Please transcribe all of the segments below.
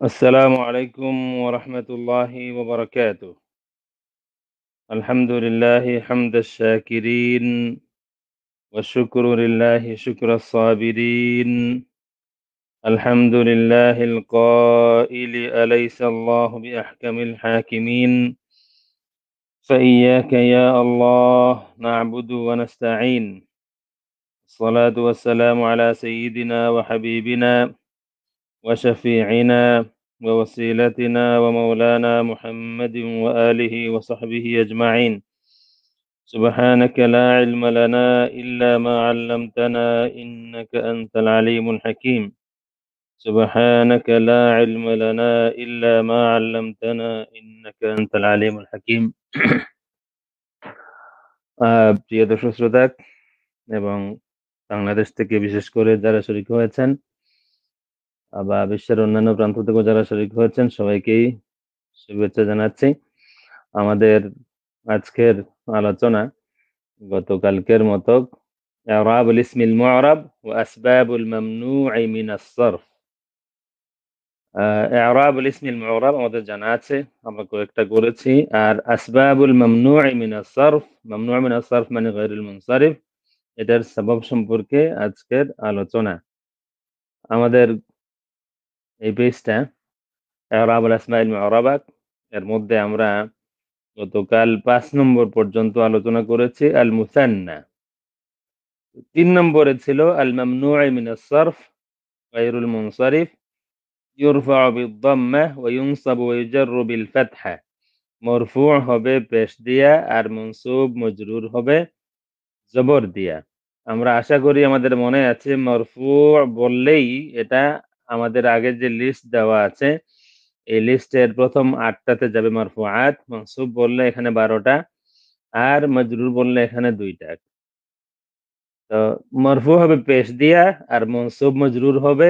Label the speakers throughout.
Speaker 1: السلام عليكم ورحمة الله وبركاته. الحمد لله حمد الشاكرين، والشكر لله شكر الصابرين. الحمد لله القائل: أليس الله بأحكم الحاكمين؟ فإياك يا الله نعبد ونستعين. الصلاة والسلام على سيدنا وحبيبنا وشفيعنا ووسيلتنا ومولانا محمد وآله وصحبه أجمعين. سبحانك لا علم لنا إلا ما علمتنا إنك أنت العليم الحكيم. سبحانك لا علم لنا إلا ما علمتنا إنك أنت العليم الحكيم. প্রিয় দর্শক শ্রোতা এবং বাংলাদেশ থেকে বিশেষ করে যারা শরীক হয়েছেন বা বিশ্বের অন্যান্য প্রান্ত থেকে যারা শরীক হয়েছেন সবাইকেই শুভেচ্ছা জানাচ্ছি। আমাদের আজকের আলোচনা গতকালকের মতো ইরাবুল ইসমিল মু'রাব ওয়া আসবাবুল মামনু'i মিনাস সারফ। ইরাবুল ইসমিল মু'রাব আমাদের জানা আছে, আমরা কয়েকটা করেছি। আর আসবাবুল মামনু'i মিনাস সারফ, মামনু' মিনাস সারফ মানে গায়রুল মুনসারিফ, এটার সবব সম্পর্কে আজকের আলোচনা। আমাদের এই পেজটা ইরাবুল আসমাইল মু'রাবাত, এর মধ্যে আমরা গতকাল 5 নম্বর পর্যন্ত আলোচনা করেছি আল মুসান্না। 3 নম্বরে ছিল আল মামনু'i মিনাস সারফ গায়রুল মুনসারিফ ইউরফা'ু বিদ-দাম্মাহ ওয়া ইউনসাবু ওয়া ইউজাররু বিল ফাতহা। মরফু' হবে পেশ দিয়া আর মনসুব মজরুর হবে জবর দিয়া। আমরা আশা করি আমাদের মনে আছে মরফু' বললেই এটা আমাদের আগে যে লিস্ট দেওয়া আছে এই লিস্টের প্রথম 8 টাতে যাবে মারফুআত, মনসুব বললে এখানে 12 টা আর মজরুর বললে এখানে 2 টা। তো মরফু হবে পেশ দিয়া আর মনসুব মজরুর হবে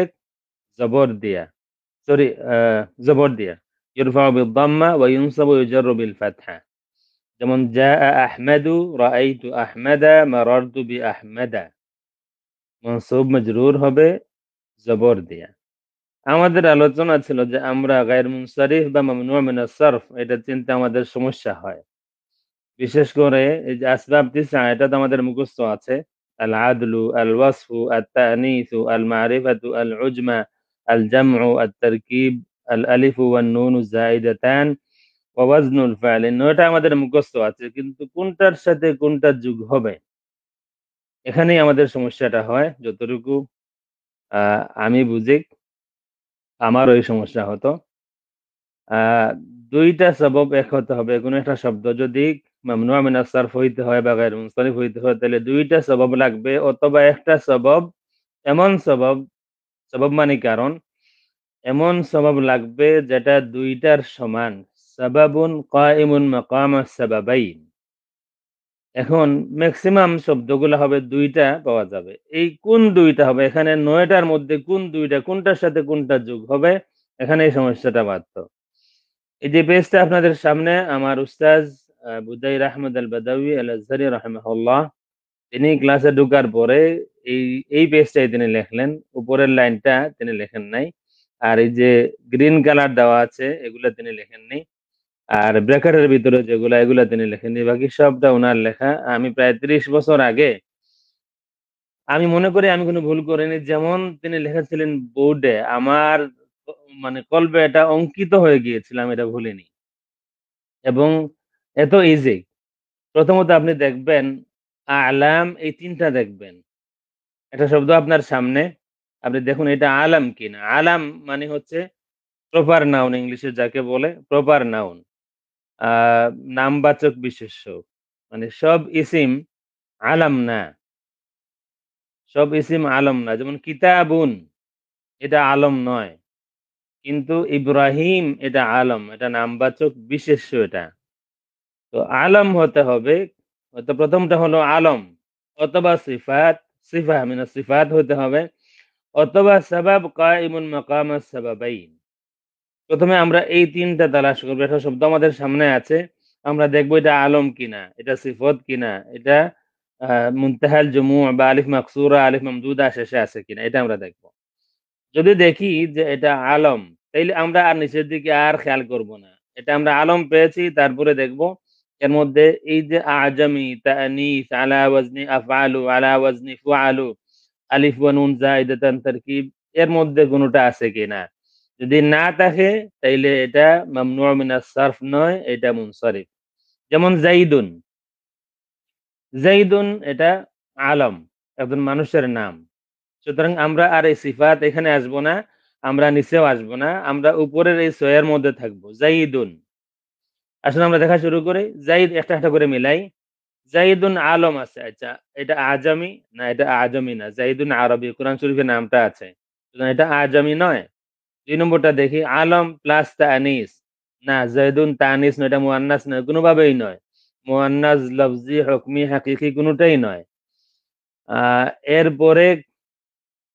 Speaker 1: জবর দিয়া। সরি, জবর দিয়া। ইরফা'ু বিদ-দাম্মা ওয়া ইউনসাবু ওয়া ইউজাররু বিল ফাতহা। যেমন জাআ আহমাদু, রাআইতু আহমাদা, মারারতু বিআহমাদা। মনসুব মজরুর হবে জবর দিয়া। আমাদের আলোচনা ছিল যে আমরা গায়র মুনসারিফ বা মামনু' মিনাস সারফ এটা চিনতে আমাদের সমস্যা হয়। বিশেষ করে এই যে আসবাব 9 এটা তো আমাদের মুখস্থ আছে। আল আদলু, আল ওয়াসফু, আত তানিসু, আল মারিফাতু, আল উজমা, আল জামউ, আত তারকিব, আল আলিফু ওয়ান নুনু যায়িদাতান ওয়া ওয়াজনুল ফা'ল। এই 9 টা আমাদের মুখস্থ আছে, কিন্তু কোনটার সাথে কোনটা যোগ হবে এখানেই আমাদের সমস্যাটা হয়। যতটুকু আমি বুঝি আমারও এই সমস্যা হতো। আ ২ টা সবব এক হতে হবে। কোন একটা শব্দ যদি মামনু' মিনাস সারফ হইতে হয় বা গায়র মুনসারিফ হইতে হয় তাহলে ২ টা সবব লাগবে, অথবা একটা সবব, এমন সবব, সবব মানে কারণ, এমন সবব লাগবে যেটা ২ টার সমান। সাবাবুন কাইমুন মাকামাস সাবাবাইন। এখন মেক্সিমাম শব্দগুলা হবে ২ টা পাওয়া যাবে। এই কোন ২ টা হবে? এখানে ৯ টার মধ্যে কোন ২ টা, কোনটার সাথে কোনটা যোগ হবে? এখানে এই সমস্যাটা বাধতো। এই যে পেজটা আপনাদের সামনে আমার উস্তাজ বুদাইর আহমদ আল বাদাউই আল আজহারি রাহিমাহুল্লাহ, তিনি ক্লাসে ঢোকার পরে এই এই পেজটাই তিনি লেখলেন। উপরের লাইনটা তিনি লেখেন নাই। আর এই যে গ্রিন কালার দেওয়া আছে এগুলা তিনি লেখেননি। আর ব্র্যাকেটের ভিতরে যেগুলা এগুলা তিনি লেখেননি। বাকি সবটা উনার লেখা। আমি প্রায় ৩০ বছর আগে আমি মনে করি আমি কোনো ভুল করিনি। যেমন তিনি লিখেছিলেন বোর্ডে, আমার মানে কলবে এটা অঙ্কিত হয়ে গিয়েছিল, আমি এটা ভুলিনি। এবং এত ইজি। প্রথমত আপনি দেখবেন আলাম, এই ৩ টা দেখবেন। একটা শব্দ আপনার সামনে, আপনি দেখুন এটা আলাম কিনা। আলাম মানে হচ্ছে প্রপার নাউন, ইংলিশে যাকে বলে প্রপার নাউন। আ নামবাচক বিশেষ্য। মানে সব ইসিম আলাম না। সব ইসিম আলম না। যেমন কিতাবুন এটা আলম নয়। কিন্তু ইব্রাহিম এটা আলম। এটা নামবাচক বিশেষ্য এটা। তো আলম হতে হবে, তো প্রথমটা হলো আলম, অথবা সিফাত, সিফা মিনাস সিফাত হতে হবে, অথবা সাবাব কাইমুন মাকামাস সাবাবাইন। প্রথমে আমরা এই ৩ টা তালাশ করব। একটা শব্দ আমাদের সামনে আছে। আমরা দেখব এটা আলম কিনা, এটা সিফত কিনা, এটা আ মুনতাহাল জুমু' বা আলিফ মাকসুরা, আলিফ মামদুদা শেষে আছে কিনা এটা আমরা দেখব। যদি দেখি যে এটা আলম, তাইলে আমরা আর নিচের দিকে আর খেয়াল করব না। এটা আমরা আলম পেয়েছি, তারপরে দেখব এর মধ্যে এই যে আজামি, তানিস, আলা ওয়াজনি আফআলু, আলা ওয়াজনি ফুআলু, আলিফ ওয়া নুন যায়িদাতান তারকিব, এর মধ্যে কোনটা আছে কিনা। যদি না থাকে তাইলে এটা মামনু মিনাস সারফ নয়, এটা মুনসারিফ। যেমন যাইদুন, যাইদুন এটা আলম, একজন মানুষের নাম। সুতরাং আমরা আর এই সিফাত এখানে আসবো না, আমরা নিচেও আসবো না, আমরা উপরের এই ছয়ের মধ্যে থাকবো। যাইদুন, আসলে আমরা দেখা শুরু করি, যাইদ একটা একটা করে মিলাই। যাইদুন আলম আছে, আচ্ছা এটা আজামি না, এটা আজমি না, যাইদুন আরবি, কোরআন শরীফের নামটা আছে, সুতরাং এটা আজমি নয়। ২ নম্বরটা দেখি, আলম প্লাস তানিস, না যাইদুন তানিস নয়, এটা মুয়ান্নাস নয়, কোনোভাবেই নয়, মুয়ান্নাস লফজি হুকমি হাকিকি কোনোটাই নয়। এরপরে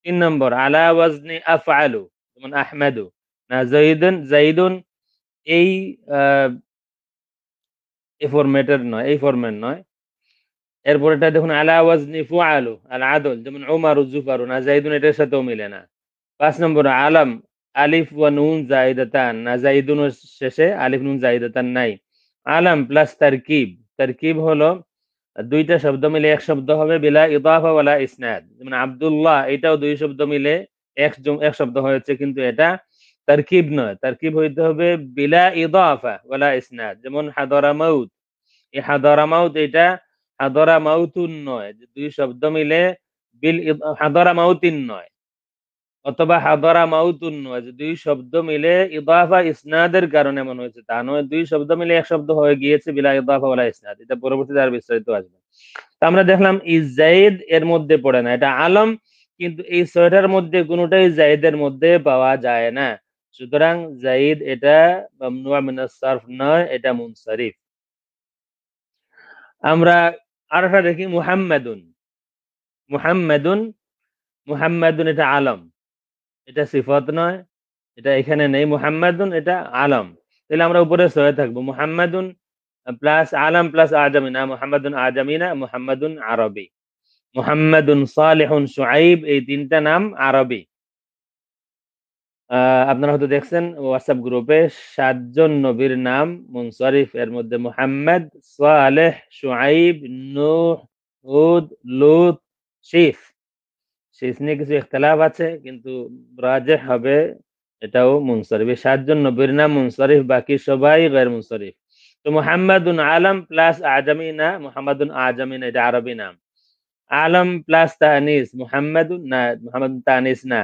Speaker 1: ৩ নম্বর আলা ওয়াজনি আফআলু, যেমন আহমেদু, না যাইদুন, যাইদুন এই এই ফরম্যাটের নয়, এই ফরম্যাট নয়। এরপরেরটা দেখুন আলা ওয়াজনি ফুআলু, আল আদল, যেমন উমারু, জুফারু, না যাইদুন এটার সাথেও মিলে না। ৫ নম্বর আলম, আলিফ ওয়া নুন জাইদাতান, না যাইদুনের শেষে আলিফ নুন জাইদাতান নাই। আলম প্লাস তারকিব, তারকিব হলো ২ টা শব্দ মিলে এক শব্দ হবে বিলা ইদাফা ওয়ালা ইসনাদ। যেমন আব্দুল্লাহ, এটাও ২ শব্দ মিলে এক শব্দ হয়েছে, কিন্তু এটা তারকিব নয়, তারকিব হইতে হবে বিলা ইদাফা ওয়ালা ইসনাদ। যেমন হাদরামাউত, এই হাদরামাউত এটা হাদরামাউতুন নয়, যে ২ শব্দ মিলে হাদরামাউতিন নয়, অথবা হাদরামাউতুন নয়, যে ২ শব্দ মিলে ইদাফা ইসনাদের কারণে মনে হয়েছে, তা নয়। ২ শব্দ মিলে এক শব্দ হয়ে গিয়েছে বিলা ইদাফা ওয়ালা ইসনাদ। এটা পরবর্তীতে আর বিস্তারিত আসবে। তো আমরা দেখলাম ইজাইদ এর মধ্যে পড়ে না, এটা আলম, কিন্তু এই ছয়টার মধ্যে কোনোটাই জাইদের মধ্যে পাওয়া যায় না। সুতরাং জাইদ এটা মামনু মিনাস সারফ নয়, এটা মুনসারিফ। আমরা আরেকটা দেখি মুহাম্মাদুন, মুহাম্মাদুন, মুহাম্মাদুন এটা আলম, এটা সিফাত নয়, এটা এখানে নেই। মুহাম্মাদুন এটা আলম, তাহলে আমরা উপরে ছয়ে থাকবো। মুহাম্মাদুন প্লাস আলম প্লাস আজামি, না মুহাম্মাদুন আজামি না, মুহাম্মাদুন আরবি। মুহাম্মাদুন, সালেহুন, শুআইব, এই ৩টা নাম আরবি। আপনারা হয়তো দেখছেন হোয়াটসঅ্যাপ গ্রুপে ৭ জন নবীর নাম মুনসারিফ, এর মধ্যে মুহাম্মদ, সালেহ, শুআইব, নূহ, হুদ, লূত, শীস। শীস নিয়ে কিছু ইখতিলাফ আছে, কিন্তু রাজিহ হবে এটাও মুনসারিফ। এই ৭ জন নবীর নাম মুনসারিফ, বাকি সবাই গায়র মুনসারিফ। তো মুহাম্মাদুন আলম প্লাস আজামি না, মুহাম্মাদুন আজামি না, এটা আরবি নাম। আলম প্লাস তানিস, মুহাম্মাদুন না, মুহাম্মাদুন তানিস না।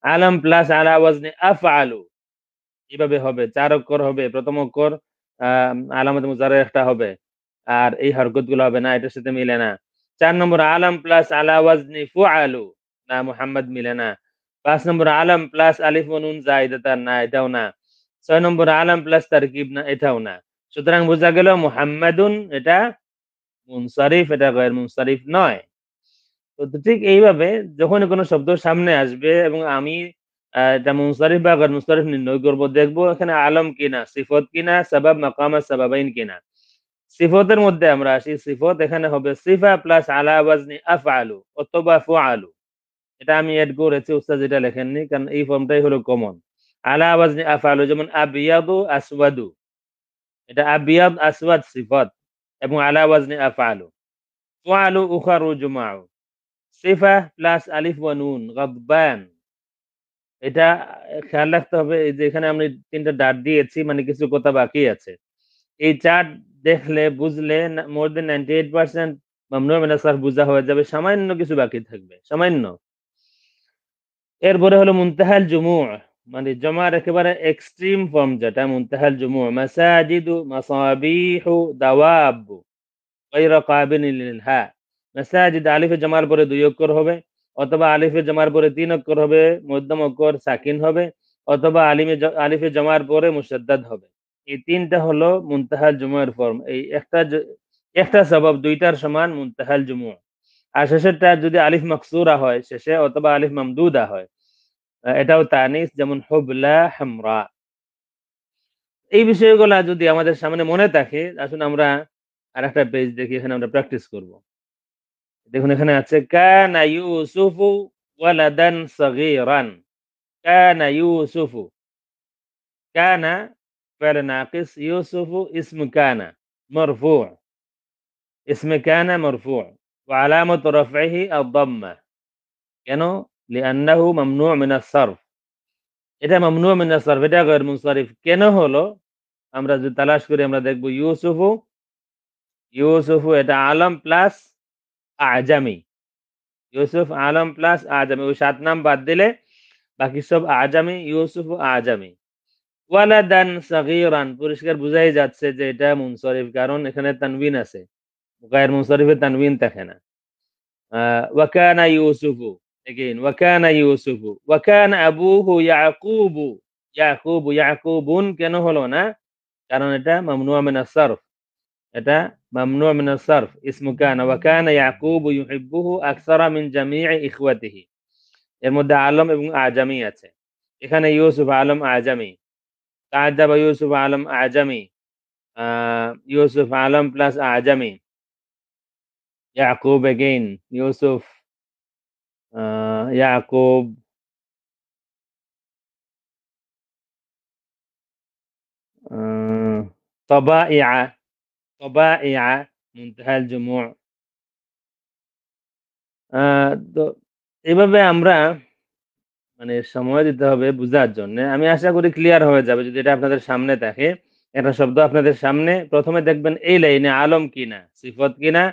Speaker 1: আলম প্লাস আলা ওয়াজনি আফআলু, এভাবে হবে, ৪ অক্ষর হবে, প্রথম অক্ষর আলামতে মুজাররর একটা হবে, আর এই হরকত গুলো হবে না, এটার সাথে মিলে না। ৪ নম্বর আলম প্লাস আলা ওয়াজনি ফুআলু, না মুহাম্মদ মিলে না। ৫ নম্বর আলম প্লাস আলিফ ওয়া নুন যায়িদাতান, না এটাও না। ৬ নম্বর আলম প্লাস তারকিব, না এটাও না। সুতরাং বোঝা গেল মুহাম্মাদুন এটা মুনসারিফ, এটা গায়র মুনসারিফ নয়। তো ঠিক এইভাবে যখনই কোনো শব্দ সামনে আসবে এবং আমি এটা মুনসারিফ বা গায়র মুনসারিফ নির্ণয় করব, দেখব এখানে আলম কিনা, সিফত কিনা, সাবাব মাকামা সাবাবাইন কিনা। সিফতের মধ্যে আমরা আসি, সিফত এখানে হবে সিফা প্লাস আলা ওয়াজনি আফআলু অথবা ফুআলু। এটা আমি এড করেছি, উস্তাদ যেটা লেখেননি, কারণ এই ফর্মটাই হলো কমন। আলা ওয়াজনি আফআলু, যেমন আবিয়াদু, আসওয়াদু, এটা আবিয়াদ আসওয়াদ সিফত এবং আলা ওয়াজনি আফআলু। ফুআলু উখারু জুমাউ, সিফা প্লাস আলিফ ওয়া নুন গাদবান। এটা খেয়াল রাখতে হবে, এই যে এখানে আমি ৩টা ডাট দিয়েছি, মানে কিছু কথা বাকি আছে। এই চার্ট দেখলে বুঝলে মোর দেন 98% মামনু মিনাস সারফ বুঝা হয়ে যাবে, সামান্য কিছু বাকি থাকবে, সামান্য। এরপরে হলো মুনতাহাল জুমু', মানে জমার একেবারে এক্সট্রিম ফর্ম যেটা মুনতাহাল জুমু', মাসাজিদু, মাসাবিহু, দাওয়াব, গায়রা কাবিলিন লিল হা। মাসাজিদ আলিফে জমার পরে ২ অক্ষর হবে, অথবা আলিফে জমার পরে ৩ অক্ষর হবে, মধ্যম অক্ষর সাকিন হবে, অথবা আলিফে জমার পরে মুশাদ্দাদ হবে। এই ৩টা হলো মুনতাহাল জুমু'র ফর্ম। এই একটা সবাব ২টার সমান মুনতাহাল জুমু'। আর শেষেরটা যদি আলিফ মাকসুরা হয় শেষে, অথবা আলিফ মামদুদা হয়, এটাও তানিস, যেমন হুবলা, হামরা। এই বিষয়গুলা যদি আমাদের সামনে মনে থাকে, আসুন আমরা আরেকটা পেজ দেখি, এখানে আমরা প্র্যাকটিস করব। দেখুন এখানে আছে কানা ইউসুফু ওয়ালাদান সাগীরান, কানা ইউসুফু। কানা ফেল নাকিস, ইউসুফু ইসমু কানা মারফু', ইসমে কানা মারফু', ওয়া আলামাতু রাফ'iহি আদ-দাম্মা। কেন? লিআন্নাহু মামনু' মিনাস সারফ। এটা মামনু' মিনাস সারফ, এটা গায়র মুনসারিফ। কেন হলো? আমরা যদি তালাশ করি আমরা দেখব ইউসুফু, ইউসুফু এটা আলম প্লাস আজামি। ইউসুফ আলম প্লাস আজামি। ওই ৭ নাম বাদ দিলে বাকি সব আজামি, ইউসুফ আজামি। ওয়ালাদান সাগীরান, পরিষ্কার বুঝাই যাচ্ছে যে এটা মুনসারিফ, কারণ এখানে তানবিন আছে। গায়র মুনসারিফে তানবিন থাকে না। ওয়া কানা ইউসুফু, এগেইন ওয়া কানা ইউসুফু, ওয়া কানা আবুহু ইয়াকুবু, ইয়াকুবু, ইয়াকুবুন কেন হলো না? কারণ এটা মামনু'a মিনাস সারফ। এটা মামনু'a মিনাস সারফ, ইসমু কানা। ওয়া কানা ইয়াকুবু ইউহিব্বুহু আকসারা মিন জামি'i ইখওয়াতিহি। এর মধ্যে আলম এবং আজামি আছে। এখানে ইউসুফ আলম আজামি। তাআজ্জাবা ইউসুফ আলম আজামি। ইউসুফ আলম প্লাস আজামি। ইয়াকুব এগেইন ইউসুফ, ইয়াকুব, তবাইআ, তবাইআ মুনতাহাল জুমু'। তো এভাবে আমরা মানে সময় দিতে হবে বুঝার জন্যে। আমি আশা করি ক্লিয়ার হয়ে যাবে যদি এটা আপনাদের সামনে থাকে। একটা শব্দ আপনাদের সামনে, ১ম এ দেখবেন এই লাইনে আলম কিনা, সিফত কিনা,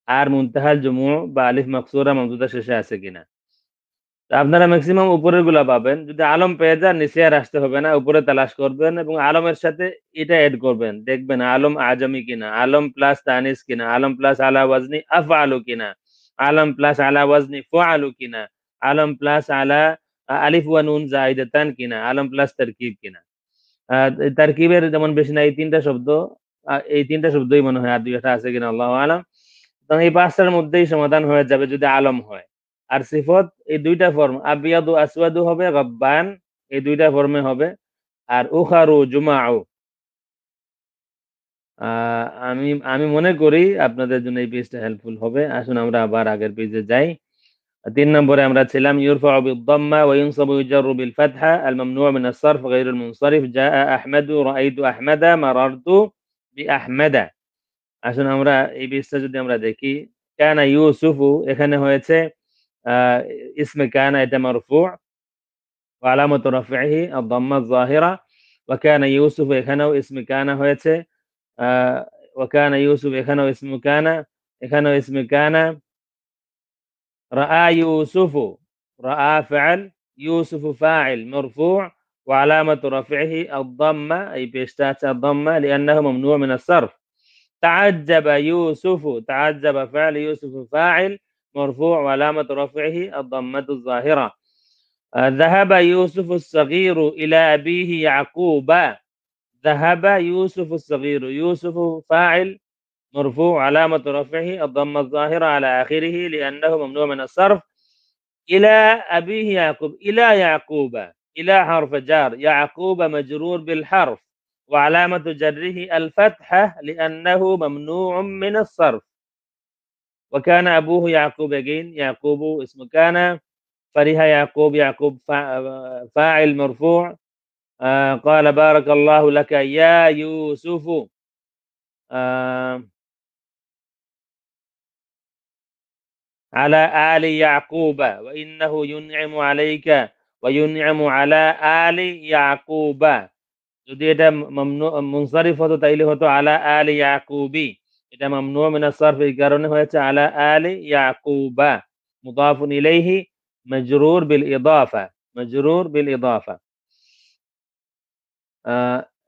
Speaker 1: আর মুনতাহাল জুমু' বা আলিফ মাকসুরা মামদুদা শেষে আছে কিনা। তো আপনারা মেক্সিমাম উপরের গুলা পাবেন। যদি আলম পেয়ে যান নিচে আর আসতে হবে না, উপরে তালাশ করবেন এবং আলমের সাথে এটা এড করবেন। দেখবেন আলম আজমি কিনা, আলম প্লাস তানিস কিনা, আলম প্লাস আলা ওয়াজনি আফআলু কিনা, আলম প্লাস আলা ওয়াজনি ফুআলু কিনা, আলম প্লাস আলা আলিফ ওয়া নুন জাইদাতান কিনা, আলম প্লাস তারকিব কিনা। তারকিবের যেমন বেশি না, এই ৩ টা শব্দ, এই ৩ টা শব্দই মনে হয়, আর ২ একটা আছে কিনা আল্লাহু আলাম। তো এই ৫ টার মধ্যেই সমাধান হয়ে যাবে যদি আলম হয়। আর সিফত এই ২ টা ফর্ম, আবিয়াদু আসওয়াদু হবে, গাব্বান এই ২ টা ফর্মে হবে। আর উখারু জুমাউ, আ আমি আমি মনে করি আপনাদের জন্য এই পেজটা হেল্পফুল হবে। আসুন আমরা আবার আগের পেজে যাই। ৩ নম্বরে আমরা ছিলাম ইউরফাউ বিদ-দাম্মা ওয়া ইউনসাবু ওয়া বিল ফাতহা আল মামনু' মিন আস-সারফ গায়রুল মুনসারিফ। জাআ আহমাদু, রাআইতু আহমাদা, মারারতু বিআহমাদা। আসুন আমরা এই পেজটা যদি আমরা দেখি, কানা ইউসুফু এখানে হয়েছে আ ইসমে কানা, এটা মারফু', ওয়া আলামাতু রাফ'iহি আদ-দাম্মা আয-যাহিরা। ওয়া কানা ইউসুফু এখানেও ইসমে কানা হয়েছে। আ ওয়া কানা ইউসুফ এখানেও ইসমু কানা, এখানেও ইসমে কানা। রাআ ইউসুফু, রাআ ফা'ল, ইউসুফু ফা'িল মারফু' ওয়া আলামাতু রাফ'iহি আদ-দাম্মা, এই পেশটা আছে আদ-দাম্মা লিআন্নাহু মামনু' মিন আস-সারফ। تعجب يوسف، تعجب فعل، يوسف فاعل مرفوع وعلامة رفعه الضمة الظاهرة. ذهب يوسف الصغير إلى أبيه يعقوب. ذهب يوسف الصغير، يوسف فاعل مرفوع علامة رفعه الضمة الظاهرة على آخره لأنه ممنوع من الصرف. إلى أبيه يعقوب، إلى يعقوب، إلى حرف جار، يعقوب مجرور بالحرف وعلامة جره الفتحة لأنه ممنوع من الصرف. وكان أبوه يعقوب again، يعقوب اسم كان. فرح يعقوب، يعقوب فاعل مرفوع. قال بارك الله لك يا يوسف. على آل يعقوب وإنه ينعم عليك وينعم على آل يعقوب। যদি এটা মুনসারিফ হতো তাইলে হতো আলা আলি ইয়াকুবি। এটা মামনু মিনাস সারফ, এই কারণে হয়েছে আলা আলি ইয়াকুবা। মুদাফুন ইলাইহি মাজরুর বিল ইদাফা, মাজরুর বিল ইদাফা।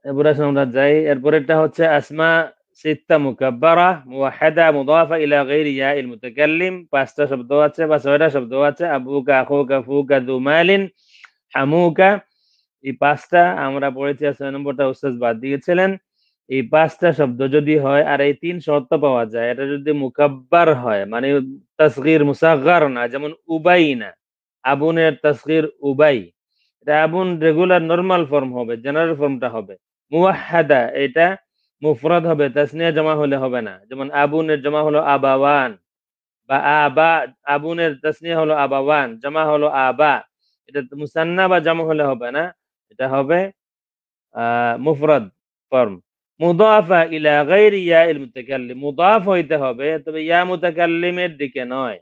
Speaker 1: এরপরে আসুন আমরা যাই। এরপরেরটা হচ্ছে আসমা সিত্তা মুকাব্বারা মুওয়াহহাদা মুদাফা ইলা গায়রি ইয়াইল মুতাকাল্লিম। ৫টা শব্দ আছে বা ৬টা শব্দ আছে। আবুকা, আখুকা, ফুকা, যু মালিন, হামুকা। এই ৫টা আমরা পড়েছি, আর ৬ নম্বরটা উস্তাদ বাদ দিয়েছিলেন। এই ৫টা শব্দ যদি হয় আর এই ৩ শর্ত পাওয়া যায়, এটা যদি মুকাব্বার হয় মানে তাসগীর মুসাগগার না, যেমন উবাই না, আবুনের তাসগীর উবাই, এটা আবুন রেগুলার নরমাল ফর্ম হবে, জেনারেল ফর্মটা হবে। মুওয়াহহাদা এটা মুফরাদ হবে, তাসনিয়া জমা হলে হবে না। যেমন আবুনের জমা হলো আবাওয়ান বা আবা, আবুনের তাসনিয়া হলো আবাওয়ান, জমা হলো আবা। এটা মুসান্না বা জামা হলে হবে না, এটা হবে মুফরাদ ফর্ম। মুদাফা ইলা গায়রি ইয়াইল মুতাকাল্লিম, মুদাফ হইতে হবে, তবে ইয়া মুতাকাল্লিমের দিকে নয়।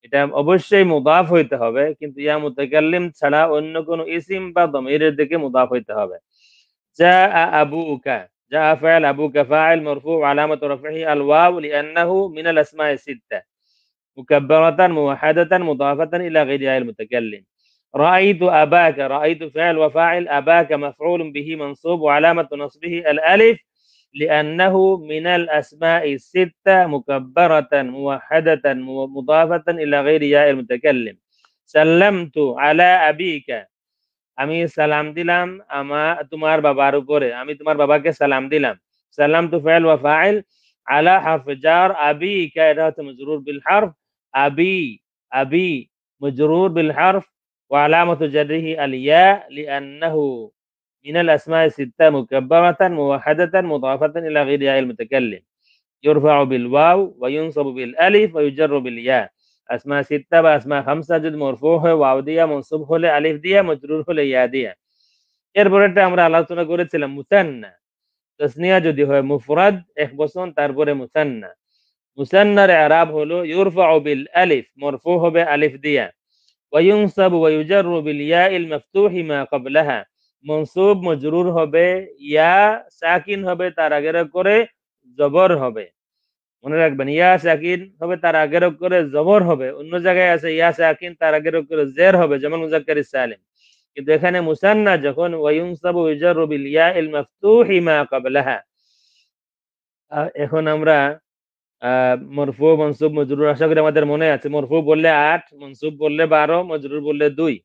Speaker 1: এটা অবশ্যই মুদাফ হইতে হবে, কিন্তু ইয়া মুতাকাল্লিম ছাড়া অন্য কোন ইসিম বা দমিরের দিকে মুদাফ হইতে হবে। জাআ আবুকা, জাআ ফাইল, আবুকা ফাইল, মারফু আলামাতু রাফিহি আল ওয়াও লিআন্নাহু মিনাল আসমা'i সিত্তা মুকাব্বারাতান মুওয়াহহাদাতান মুদাফাতান ইলা গায়রি ইয়াইল মুতাকাল্লিম। رأيت أباك، رأيت فعل وفاعل، أباك مفعول به منصوب وعلامة نصبه الألف لأنه من الأسماء الستة مكبرة موحدة مضافة إلى غير ياء المتكلم. سلمت على أبيك، আমি সালাম দিলাম তোমার বাবার উপরে, আমি তোমার বাবাকে সালাম দিলাম। সালামতু ফাইল ওয়া ফাইল, আলা হারফ জার, আবিকা এটা হচ্ছে মজরুর বিল হারফ, আবি, আবি মজরুর বিল হারফ, ওয়া আলামাতু জাররিহি আল ইয়া লিআন্নাহু মিনাল আসমা'i সিত্তা মুকাব্বারাতান মুওয়াহহাদাতান মুদাফাতান ইলা গায়রি ইয়াইল মুতাকাল্লিম। ইরফা'ু বিল ওয়াও ওয়া ইউনসাবু বিল আলিফ ওয়া ইউজাররু বিল ইয়া। আসমা সিত্তা বা আসমা খামসা যদি মরফু হয় ওয়াও দিয়া, মনসুব হলে আলিফ দিয়া, মজরুর হলে ইয়া দিয়া। এরপরেরটা আমরা আলোচনা করেছিলাম মুসান্না। তাসনিয়া যদি হয় মুফরাদ এক বচন, তারপরে মুসান্না। মুসান্নার ইরাব হলো ইরফা'ু বিল আলিফ, মরফু হবে আলিফ দিয়া, ওয়া ইউনসাবু ওয়া ইউজাররু বিল ইয়াইল মাফতুহি মা ক্বাবলাহা, মনসুব মজরুর হবে, ইয়া সাকিন হবে, তার আগের করে জবর হবে। মনে রাখবেন, ইয়া সাকিন হবে তার আগের করে জবর হবে। অন্য জায়গায় আছে ইয়া সাকিন তার আগের করে জের হবে, যেমন মুযাক্কার সালিম। কিন্তু এখানে মুসান্না যখন ওয়া ইউনসাবু ওয়া ইউজাররু বিল ইয়াইল মাফতুহি মা ক্বাবলাহা। এখন আমরা মরফু মনসুব মজরুর, আশা করি আমাদের মনে আছে। মরফু বললে 8, মনসুব বললে 12, মজরুর বললে 2।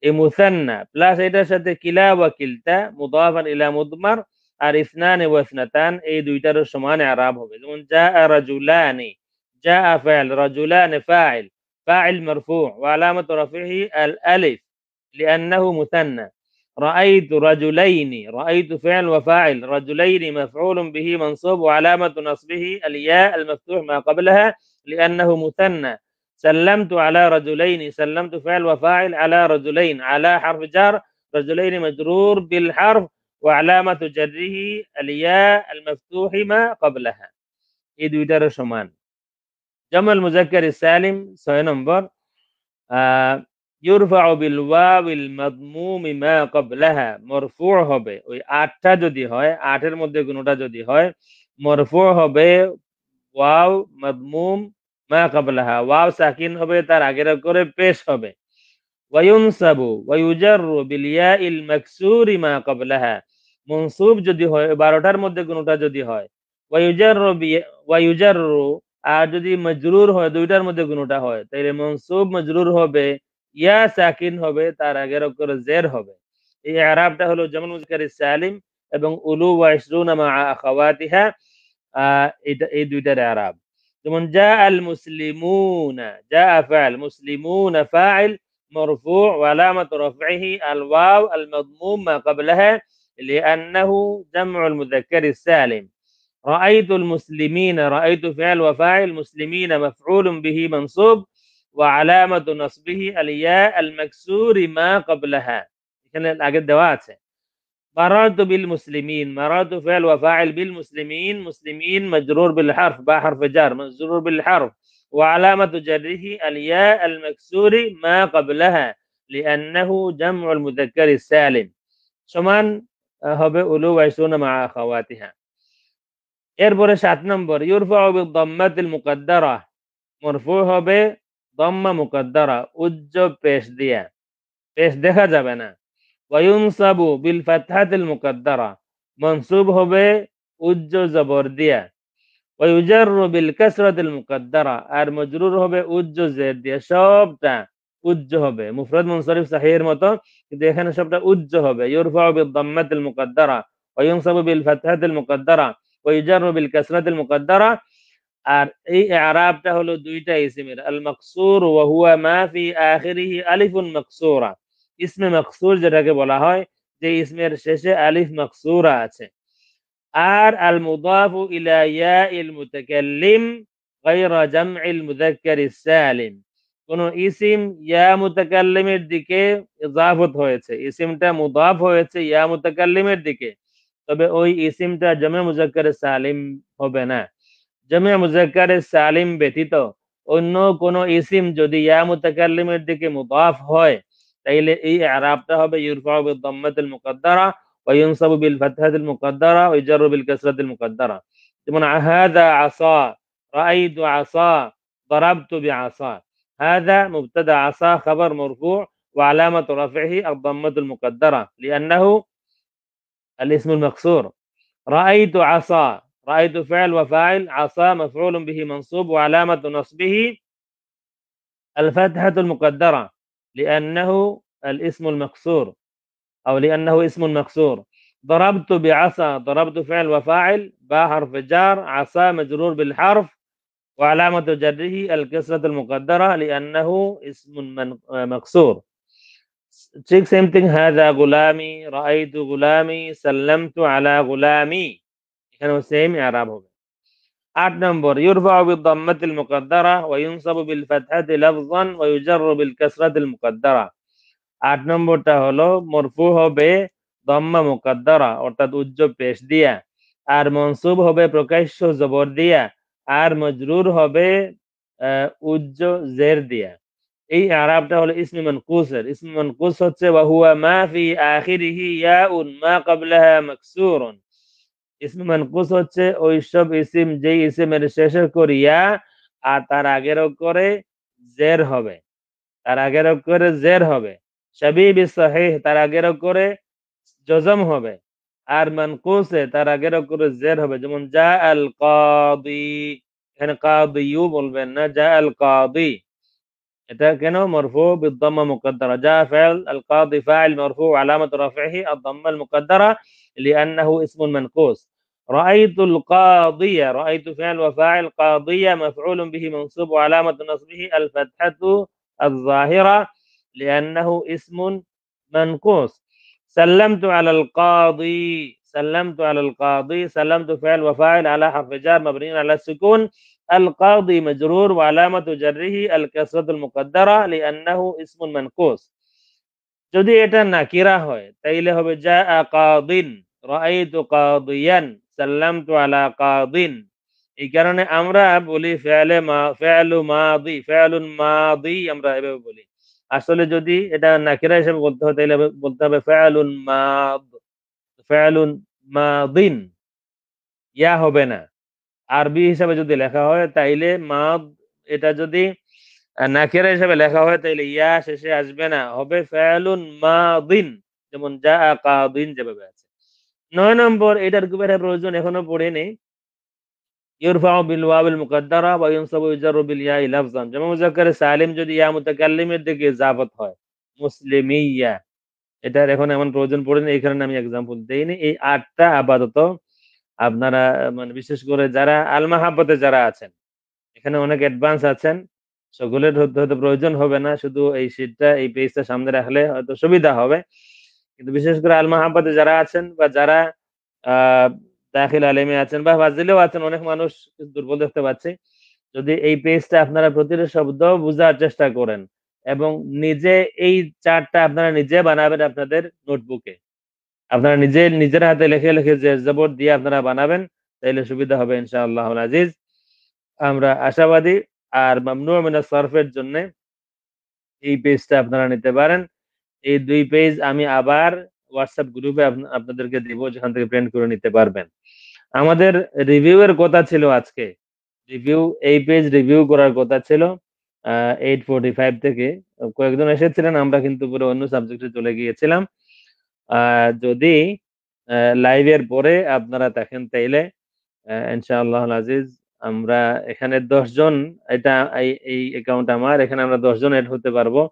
Speaker 1: এই মুসান্না প্লাস এটার সাথে কিলা ওয়া কিলতা মুদাফান ইলা মুদমার আর ইসনান ওয়া ইসনাতান, এই দুইটার সমান ইরাব হবে। যেমন জাআ রাজুলানি, জাআ ফাইল, রাজুলানি ফাইল, ফাইল মারফু ওয়া আলামাতু রাফিহি আল আলিফ লিআন্নাহু মুসান্না। رأيت رجلين، رأيت فعل وفاعل، رجلين مفعول به منصوب وعلامة نصبه الياء المفتوح ما قبلها لأنه مثنى. سلمت على رجلين، سلمت فعل وفاعل، على رجلين، على حرف جر، رجلين مجرور بالحرف وعلامة جره الياء المفتوح ما قبلها। এই দুইটার সমান। জামাল মুযাক্কার সালিম 6 নম্বর, ইউরফা'ু বিল ওয়াবিল মাদমুমি মা ক্বাবলাহা, মরফু হবে ওই 8টা যদি হয়, 8 এর মধ্যে কোনটা যদি হয়, মরফু হবে ওয়াও মাদমুম মা ক্বাবলাহা, ওয়াও সাকিন হবে, তার আগের করে পেশ হবে। ওয়া ইউনসাবু ওয়া ইউজাররু বিল ইয়াইল মাকসুরি মা ক্বাবলাহা, মনসুব যদি হয় 12টার মধ্যে কোনটা যদি হয়, ওয়া ইউজাররু, আর যদি মজরুর হয় 2টার মধ্যে কোনটা হয়, তাইলে মনসুব মজরুর হবে, ইয়া সাকিন হবে, তার আগের করে জের হবে। এই ইরাবটা হলো জামা মুযাক্কার সালিম এবং উলু ওয়া ইশরুনা মা আখাওয়াতিহা, এটা এই দুইটার ইরাব। যেমন জাআল মুসলিমুনা, জাআ ফাইল, মুসলিমুনা ফাইল মারফু ওয়া আলামাতু রাফইহি আল ওয়াও আল মাদমুম মা ক্বাবলাহা লিআন্নাহু জামউল মুযাক্কার সালিম। رأيت المسلمين، رأيت فعل وفاعل، مسلمين مفعول به منصوب وعلامة نصبه الياء المكسور ما قبلها، এখানে আগে দেওয়া আছে। مررت بالمسلمين، مررت فعل وفاعل بالمسلمين، مسلمين مجرور بالحرف با حرف جر مجرور بالحرف وعلامة جره الياء المكسور ما قبلها لأنه جمع المذكر السالم। সমান হবে উলু ওয়া ইশরুনা মা আখাওয়াতিহা। এরপরে 7 নম্বর, ইউরফা'ু বিদ-দাম্মাতিল মুকাদ্দারা, মরফু হবে দাম্মা মুকাদ্দারা, উজ্জ পেশ দিয়া, পেশ দেখা যাবে না। ওয়া ইউনসাবু বিল ফাতহাতিল মুকাদ্দারা, মনসুব হবে উজ্জ জবর দিয়া। ওয়া ইউজাররু বিল কাসরাতিল মুকাদ্দারা, আর মজরুর হবে উজ্জ জের দিয়া। সবটা উজ্জ হবে, মুফরাদ মুনসারিফ সাহিহের মতো, কিন্তু এখানে সবটা উজ্জ হবে। ইউরফা'ু বিদ-দাম্মাতিল মুকাদ্দারা ওয়া ইউনসাবু বিল ফাতহাতিল মুকাদ্দারা ওয়া ইউজাররু বিল কাসরাতিল মুকাদ্দারা। আর এই ইরাবটা হলো দুইটা ইসমের, আল মাকসুর ওয়া হুয়া মা ফি আখিরিহি আলিফুন মাকসুরা, ইসমে মাকসুর যেটাকে বলা হয়, যে ইসমের শেষে আলিফ মাকসুরা আছে। আর আল মুদাফু ইলা ইয়াইল মুতাকাল্লিম গায়রা জামইল মুযাক্কারিস সালিম, কোন ইসিম ইয়া মুতাকাল্লিমের দিকে ইজাফত হয়েছে, ইসিমটা মুদাফ হয়েছে ইয়া মুতাকাল্লিমের দিকে, তবে ওই ইসিমটা জামে মুজাক্কারে সালিম হবে না। জামে মুজাক্কারে সালিম ব্যতীত অন্য কোন ইসিম যদি ইয়া মুতাকাল্লিমের দিকে মুদাফ হয়, তাইলে এই ইআরাবটা হবে ইরফাউ বিদ-দাম্মাতিল মুকাদ্দারা ওয়া ইউনসাবু বিল ফাতহাতিল মুকাদ্দারা ওয়া ইজাররু বিল কাসরাতিল মুকাদ্দারা। যেমন হাযা আসা, রাআইতু আসা, দারাবতু বিআসা। হাযা মুবতাদা, আসা খাবার মারফু' ওয়া আলামাতু রাফ'iহি আদ-দাম্মাতুল মুকাদ্দারা লিআন্নাহু الاسم المكسور. رأيت عصا، رأيت فعل وفاعل، عصا مفعول به منصوب وعلامة نصبه الفتحة المقدرة لأنه الاسم المكسور أو لأنه اسم مكسور. ضربت بعصا، ضربت فعل وفاعل، با حرف جار، عصا مجرور بالحرف وعلامة جره الكسرة المقدرة لأنه اسم مكسور. ঠিক সেম থিং, হাযা গুলামি, রাআইতু গুলামি, সাল্লামতু আলা গুলামি, এখানেও সেম ইআরাব হবে। 8 নম্বর, ইউরফাউ বিদ-দাম্মাতিল মুকাদ্দারা ওয়া ইউনসাবু বিল ফাতহাতি লাফযান ওয়া ইউজাররু বিল কাসরাতিল মুকাদ্দারা। 8 নম্বরটা হলো মরফু হবে দম্মা মুকাদ্দারা অর্থাৎ উজ্জ পেশ দিয়া, আর মনসুব হবে প্রকাশ্য জবর দিয়া, আর মজরুর হবে উজ্জ জের দিয়া। এই আরাবটা হলো ইসমে মানকুসের। ইসমে মানকুস হচ্ছে ওয়া হুয়া মা ফি আখিরিহি ইয়াউন মা ক্বাবলাহা মাকসুরুন। ইসমে মানকুস হচ্ছে ওই সব ইসিম যেই ইসিমের শেষের করে ইয়া আর তার আগের অক্ষরে জের হবে, তার আগের অক্ষরে জের হবে। শাবীহ বিস সহিহ, তার আগের অক্ষরে জজম হবে। আর মানকুসে তার আগের অক্ষরে জের হবে। যেমন জা আল কাদি, এখানে কাদিয়ু বলবেন না, জা আল কাদি। এটা কেন? মরফু বিদ-দাম্মা মুকাদ্দারা। জা ফাইল, আল কাদি ফাইল মারফু আলামাতু রাফ'iহি আদ-দাম্মা আল-মুকাদ্দারা লিআন্নাহু ইসমুন মানকুস। রাআইতুল কাদিয়া, রাআইতু ফাইল ওয়া ফাইল, কাদিয়া মাফউলুন বিহি মানসুব ওয়া আলামাতু নাসবিহি আল-ফাতহাতু আয-যাহিরা লিআন্নাহু ইসমুন মানকুস। সাল্লামতু আলাল কাদি, সাল্লামতু আলাল কাদি, সাল্লামতু ফাইল ওয়া ফাইল আলা হারফি জার মাবনিয়্যুন আলা সুকুন, القاضي مجرور وعلامة جره الكسرة المقدرة لأنه اسم منقوص। যদি এটা নাকিরা হয় তাইলে হবে জা কাদিন, রাআইতু কাদিয়ান, সাল্লামতু আলা কাদিন। এই কারণে আমরা বলি ফি'লু মাদি, ফি'লুন মাদি, আমরা এভাবে বলি। আসলে যদি এটা নাকিরা হিসেবে বলতে হয় তাইলে বলতে হবে ফি'লুন মাদ, ফি'লুন মাদিন, ইয়া হবে না। আরবি হিসাবে যদি লেখা হয় তাইলে মাদ, এটা যদি নাকিরা হিসাবে লেখা হয় তাইলে ইয়া শেষে আসবে না, হবে ফাইলুন মাদিন, যেমন জা কাদিন যেভাবে আছে। 9 নম্বর, এটার খুব একটা প্রয়োজন এখনো পড়েনি। ইরফাউ বিল ওয়াবিল মুকাদ্দারা ওয়া ইউনসাবু ইজারু বিল ইয়াই লাফযান। জামা মুযাক্কারে সালিম যদি ইয়া মুতাকাল্লিমের দিকে ইজাফত হয়, মুসলিমিয়া, এটার এখন এমন প্রয়োজন পড়েনি, এই কারণে আমি এক্সাম্পল দেইনি। এই 8টা আপাতত আপনারা মানে বিশেষ করে যারা আল মাহাব্বতে যারা আছেন, এখানে অনেক অ্যাডভান্স আছেন, সকলের ধরতে হয়তো প্রয়োজন হবে না, শুধু এই শীটটা এই পেজটা সামনে রাখলে হয়তো সুবিধা হবে। কিন্তু বিশেষ করে আল মাহাব্বতে যারা আছেন বা যারা আহ দাখিল আলেমে আছেন বা ফাজিলেও আছেন, অনেক মানুষ দুর্বল দেখতে পাচ্ছি। যদি এই পেজটা আপনারা প্রতিটা শব্দ বোঝার চেষ্টা করেন এবং নিজে এই চার্টটা আপনারা নিজে বানাবেন আপনাদের নোটবুকে, আপনারা নিজের হাতে লিখে লিখে জের জবর দিয়ে আপনারা বানাবেন, তাইলে সুবিধা হবে ইনশাআল্লাহুল আজিজ। আমরা আশাবাদী। আর মামনু মিনাস সারফের জন্য এই পেজটা আপনারা নিতে পারেন। এই 2 পেজ আমি আবার হোয়াটসঅ্যাপ গ্রুপে আপনাদেরকে দিব, যেখান থেকে প্রিন্ট করে নিতে পারবেন। আমাদের রিভিউ এর কথা ছিল আজকে, এই পেজ রিভিউ করার কথা ছিল 8:45 থেকে। কয়েকজন এসেছিলেন, আমরা কিন্তু পুরো অন্য সাবজেক্টে চলে গিয়েছিলাম। যদি লাইভের পরে আপনারা দেখেন তাইলে ইনশাআল্লাহুল আজিজ আমরা এখানে 10 জন, এটা এই অ্যাকাউন্ট আমার, এখানে আমরা 10 জন এড হতে পারবো।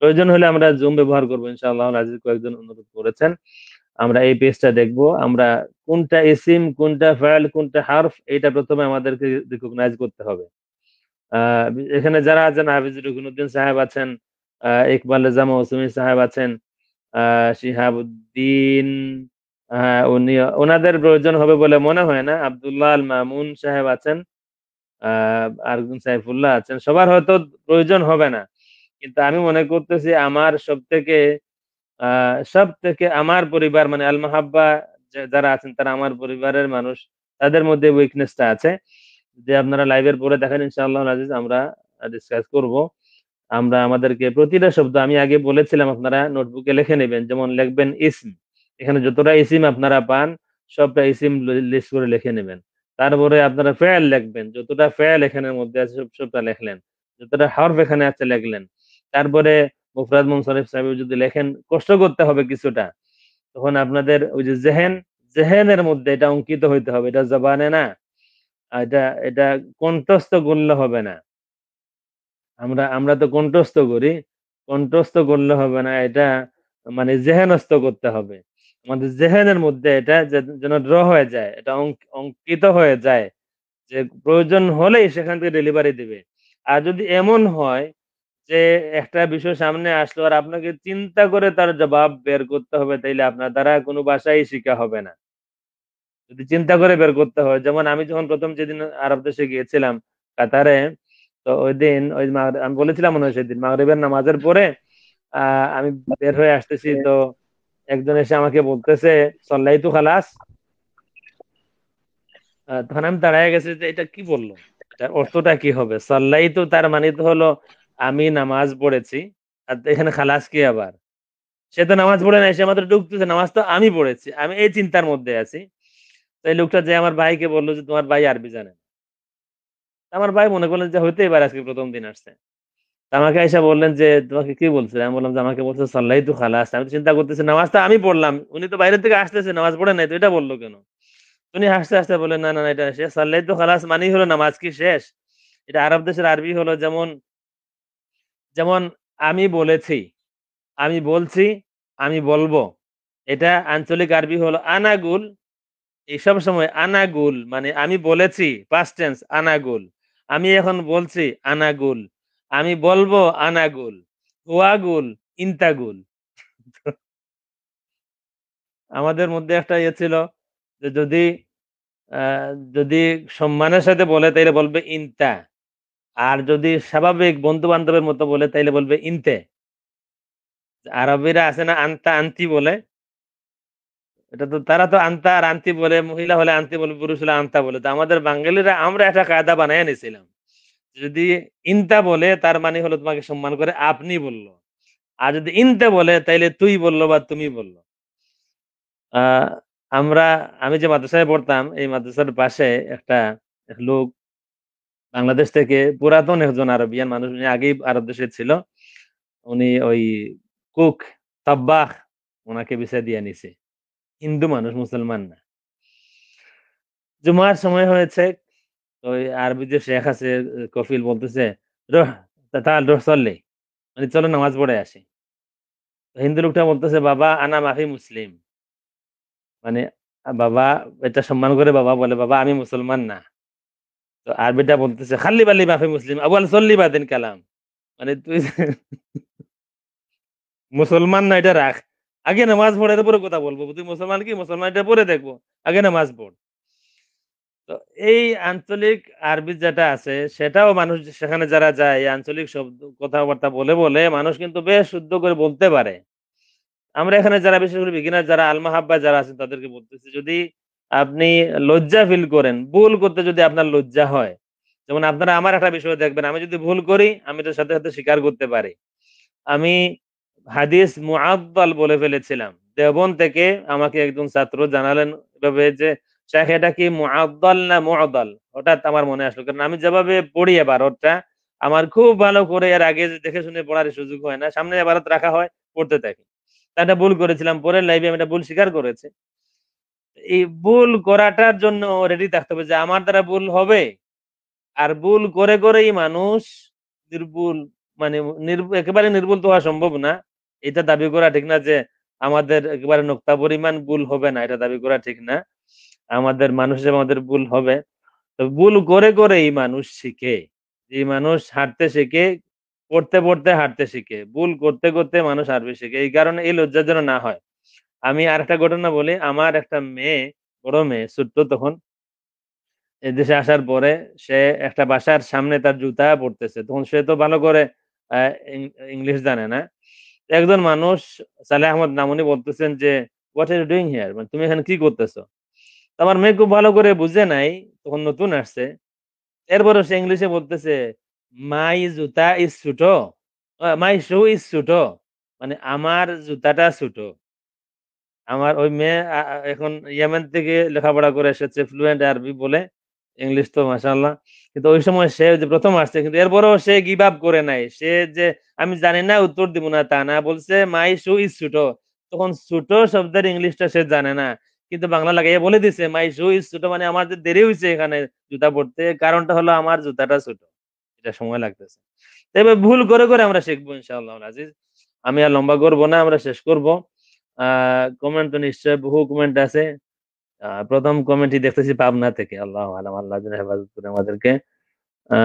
Speaker 1: প্রয়োজন হলে আমরা জুম ব্যবহার করব ইনশাআল্লাহুল আজিজ। কয়েকজন অনুরোধ করেছেন, আমরা এই পেজটা দেখব। আমরা কোনটা ইসিম, কোনটা ফাইল, কোনটা হারফ, এটা প্রথমে আমাদেরকে রিকগনাইজ করতে হবে। এখানে যারা আছেন, হাফিজ রুকনুদ্দিন সাহেব আছেন, ইকবাল রেজা মৌসুমী সাহেব আছেন, শিহাবুদ্দিন, ওনাদের প্রয়োজন হবে বলে মনে হয় না। আব্দুল্লাহ আল মামুন সাহেব আছেন, আর সাইফুল্লাহ আছেন, সবার হয়তো প্রয়োজন হবে না, কিন্তু আমি মনে করতেছি আমার সব থেকে আমার পরিবার মানে আল মাহাব্বা যারা আছেন তারা আমার পরিবারের মানুষ, তাদের মধ্যে উইকনেসটা আছে। যে আপনারা লাইভের পরে দেখেন ইনশাআল্লাহ আজিজ, আমরা ডিসকাস করব। আমরা আমাদেরকে প্রতিটা শব্দ আমি আগে বলেছিলাম আপনারা নোটবুকে লিখে নেবেন, যেমন লিখবেন ইসম, এখানে যতটা ইসিম আপনারা পান সবটা ইসিম লিস্ট করে লিখে নেবেন। তারপরে আপনারা ফেল লিখবেন, যতটা ফেল এখানের মধ্যে আছে সবটা লিখলেন, যতটা হরফ এখানে আছে লিখলেন। তারপরে মুফরাদ মুনসারিফ সাহেব যদি লেখেন, কষ্ট করতে হবে কিছুটা, তখন আপনাদের ওই যে জেহেনের মধ্যে এটা অঙ্কিত হইতে হবে, এটা জবানে না, এটা এটা কণ্ঠস্থ করলে হবে না। আমরা আমরা তো কণ্ঠস্থ করি, কণ্ঠস্থ করলে হবে না, এটা মানে জেহেনস্থ করতে হবে। আমাদের জেহেনের মধ্যে এটা যেন ড্র হয়ে যায়, এটা অঙ্কিত হয়ে যায়, যে প্রয়োজন হলেই সেখান থেকে ডেলিভারি দিবে। আর যদি এমন হয় যে একটা বিষয় সামনে আসলো আর আপনাকে চিন্তা করে তার জবাব বের করতে হবে, তাইলে আপনার দ্বারা কোনো ভাষাই শিখা হবে না। যদি চিন্তা করে বের করতে হয়, যেমন আমি যখন প্রথম যেদিন আরব দেশে গিয়েছিলাম কাতারে, তো ওই দিন আমি বলেছিলাম মনে হয় সেদিন মাগরিবের নামাজের পরে আমি বের হয়ে আসতেছি, তো একজন এসে আমাকে বলতেছে সল্লাই তু খালাস। তখন আমি দাঁড়ায় গেছি যে এটা কি বললো, এটার অর্থটা কি হবে? সল্লাই তু তার মানে তো হলো আমি নামাজ পড়েছি, আর এখানে খালাস কি আবার? সে তো নামাজ পড়ে নাই, সে মাত্র ঢুকতেছে, নামাজ তো আমি পড়েছি। আমি এই চিন্তার মধ্যে আছি। তো এই লোকটা যে আমার ভাইকে বললো যে তোমার ভাই আরবি জানে না। আমার ভাই মনে করলেন যে হইতেই পারে আজকে প্রথম দিন আসছে। তা আমাকে এসে বললেন যে তোমাকে কি বলছে? আমি বললাম যে আমাকে বলছে সাল্লাই তু খালাস। আমি তো চিন্তা করতেছি নামাজটা আমি পড়লাম, উনি তো বাইরে থেকে আসতেছে, নামাজ পড়ে নাই, তো এটা বললো কেন? উনি হাসতে হাসতে বললেন না না না, এটা শেষ, সাল্লাই তু খালাস মানেই হলো নামাজ কি শেষ? এটা আরব দেশের আরবি হলো যেমন, যেমন আমি বলেছি, আমি বলছি, আমি বলবো। এটা আঞ্চলিক আরবি হলো আনাগুল। এই সব সময় আনাগুল মানে আমি বলেছি, পাস্ট টেন্স আনাগুল, আমি এখন বলছি আনাগুল, আমি বলবো আনাগুল, হুয়াগুল, ইন্তাগুল। আমাদের মধ্যে একটা ইয়ে ছিল যে আহ, যদি সম্মানের সাথে বলে তাইলে বলবে ইনতা, আর যদি স্বাভাবিক বন্ধু বান্ধবের মতো বলে তাইলে বলবে ইনতে। আরবিরা আছে না আন্তা আন্তি বলে, এটা তো তারা তো আন্তা আর আন্তি বলে, মহিলা হলে আন্তি বলে, পুরুষ হলে আন্তা বলে। তো আমাদের বাঙালিরা আমরা একটা কায়দা বানায় নিয়েছিলাম, যদি ইনতা বলে তার মানে হলো তোমাকে সম্মান করে আপনি বললো, আর যদি ইনতে বলে তাইলে তুই বললো বা তুমি বললো। আহ আমরা আমি যে মাদ্রাসায় পড়তাম এই মাদ্রাসার পাশে একটা এক লোক বাংলাদেশ থেকে, পুরাতন একজন আরবিয়ান মানুষ, উনি আগেই আরব দেশে ছিল। উনি ওই কুক, তাব্বাখ, ওনাকে বিষয় দিয়ে নিছে। হিন্দু মানুষ, মুসলমান না। জুমার সময় হয়েছে, তো ওই আরবি যে শেখ আছে কফিল বলতেছে রোহ, তাল রোহ চললে, মানে চলো নামাজ পড়ে আসি। তো হিন্দু লোকটা বলতেছে বাবা আনা মাফি মুসলিম, মানে বাবা, এটা সম্মান করে বাবা বলে বাবা আমি মুসলমান না। তো আরবিটা বলতেছে খাল্লি বাল্লি মাফি মুসলিম আবুল চল্লি বাদিন কালাম, মানে তুই মুসলমান না এটা রাখ, আগে নামাজ পড়ে এরপরে কথা বলবো, তুই মুসলমান কি মুসলমান এটা পরে দেখবো, আগে নামাজ পড়। তো এই আঞ্চলিক আরবি যেটা আছে সেটাও মানুষ সেখানে যারা যায় এই আঞ্চলিক শব্দ কথাবার্তা বলে বলে মানুষ কিন্তু বেশ শুদ্ধ করে বলতে পারে। আমরা এখানে যারা বিশেষ করে বিগিনার যারা আলমাহাব্বা যারা আছেন তাদেরকে বলতেছি, যদি আপনি লজ্জা ফিল করেন, ভুল করতে যদি আপনার লজ্জা হয়, যেমন আপনারা আমার একটা বিষয় দেখবেন, আমি যদি ভুল করি আমি এটার সাথে সাথে স্বীকার করতে পারি। আমি হাদিস মুআদ্দাল বলে ফেলেছিলাম, দেওবন্দ থেকে আমাকে একজন ছাত্র জানালেন এভাবে যে শাইখ এটা কি মুআদ্দাল না মুআদাল, হঠাৎ আমার মনে আসলো, কারণ আমি যেভাবে পড়ি এবারতটা আমার খুব ভালো করে এর আগে দেখে শুনে পড়ার সুযোগ হয় না, সামনে এবারত রাখা হয়, পড়তে থাকি। তা এটা ভুল করেছিলাম, পরের লাইভে আমি এটা ভুল স্বীকার করেছি। এই ভুল করাটার জন্য রেডি থাকতে হবে যে আমার দ্বারা ভুল হবে। আর ভুল করে করেই মানুষ নির্ভুল, মানে একেবারে নির্ভুল তো হওয়া সম্ভব না। এটা দাবি করা ঠিক না যে আমাদের একেবারে নোক্তা পরিমাণ ভুল হবে না, এটা দাবি করা ঠিক না। আমাদের মানুষ হিসেবে আমাদের ভুল হবে। তো ভুল করে করেই মানুষ শিখে। এই মানুষ হাঁটতে শিখে, পড়তে পড়তে হাঁটতে শিখে, ভুল করতে করতে মানুষ আরবি শিখে। এই কারণে এই লজ্জা যেন না হয়। আমি আরেকটা ঘটনা বলি, আমার একটা মেয়ে, বড় মেয়ে ছোট্ট তখন, এদেশে আসার পরে সে একটা বাসার সামনে তার জুতা পড়তেছে। তখন সে তো ভালো করে আ ইং ইংলিশ জানে না। একজন মানুষ সালেহ আহমদ নামুনি বলতেছেন যে, "what are you doing here?" মানে তুমি এখানে কি করতেছো? তো আমার মেয়ে খুব ভালো করে বুঝে নাই। তখন নতুন আসছে। এরপরেও সে ইংলিশে বলতেছে, "মাই জুতা ইজ ছোট। মাই শু ইজ ছোট।" মানে আমার জুতাটা ছোট। আমার ওই মেয়ে এখন ইয়েমেন থেকে লেখাপড়া করে এসেছে, ফ্লুয়েন্ট আরবি বলে। ইংলিশ তো মাশাআল্লাহ। কিন্তু ওই সময় সে যে ১ম আসছে কিন্তু এরপরেও সে গিভ আপ করে নাই। সে যে আমি জানি না উত্তর দিব না তা না। বলছে মাই শু ইজ ছোট। তখন ছোট শব্দের ইংলিশটা সে জানে না। কিন্তু বাংলা লাগাইয়া বলে দিছে মাই শু ইজ ছোট মানে আমার যে দেরি হইছে এখানে জুতা পড়তে কারণটা হলো আমার জুতাটা ছোট। এটা সময় লাগতেছে। তো এভাবে ভুল করে আমরা শিখবো ইনশাআল্লাহুল আজিজ। আমি আর লম্বা করব না, আমরা শেষ করব। আ কমেন্ট তো নিশ্চয়ই বহু কমেন্ট আছে। ১ম কমেন্টই দেখতেছি পাবনা থেকে। আল্লাহু আলাম। আল্লাহ যেন হেফাজত করে আমাদেরকে। আ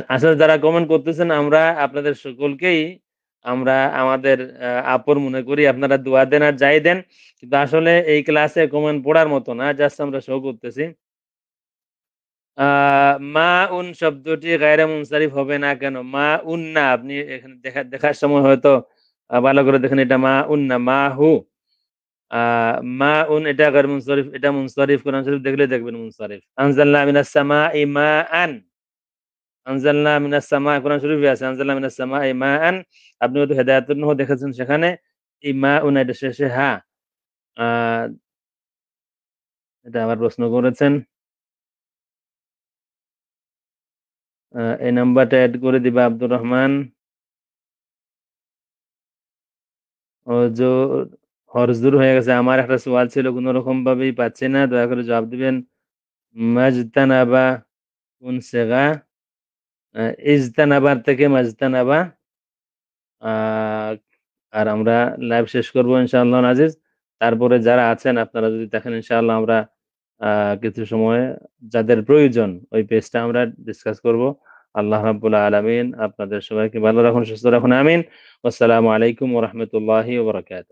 Speaker 1: আসলে যারা কমেন্ট করতেছেন আমরা আপনাদের সকলকেই আমরা আমাদের আপন মনে করি। আপনারা দোয়া দেন আর যাই দেন। কিন্তু আসলে এই ক্লাসে কমেন্ট পড়ার মতো না। জাস্ট আমরা শো করতেছি। আ মাউন শব্দটি গায়রে মুনসারিফ হবে না কেন? মাউন না। আপনি এখানে দেখার সময় হয়তো ভালো করে দেখেন এটা মাউন না, মাহু। আ মাউন এটা গায়রে মুনসারিফ, এটা মুনসারিফ। কোরআন শরীফ দেখলে দেখবেন মুনসারিফ। আনজালনা মিনাস সামাই মাআন। আনজালনা মিনাস সামা কোরআন শরীফে আছে। আনজালনা মিনাস সামাই মাআন। আপনি হয়তো হেদায়াতুন নূহ দেখেছেন সেখানে এই মাউন এটা শেষে হা। আ এটা আবার প্রশ্ন করেছেন। এই নাম্বারটা এড করে দিবা আব্দুর রহমান। হুজুর হরজুর হয়ে গেছে। আমার একটা সোয়াল ছিল কোনরকম ভাবেই পাচ্ছি না। দয়া করে জবাব দিবেন। মাজতানাবা কোন সিগা? আ ইজতানাবার থেকে মাজতানাবা। আ আর আমরা লাইভ শেষ করব ইনশাআল্লাহুল আজিজ। তারপরে যারা আছেন আপনারা যদি দেখেন ইনশাআল্লাহ আমরা আ কিছু সময় যাদের প্রয়োজন ওই পেজটা আমরা ডিসকাস করব। আল্লাহ রাব্বুল আলামিন আপনাদের সবাইকে ভালো রাখুন, সুস্থ রাখুন। আমিন। আসসালামু আলাইকুম ওয়া রাহমাতুল্লাহি ওয়া বারাকাতুহু।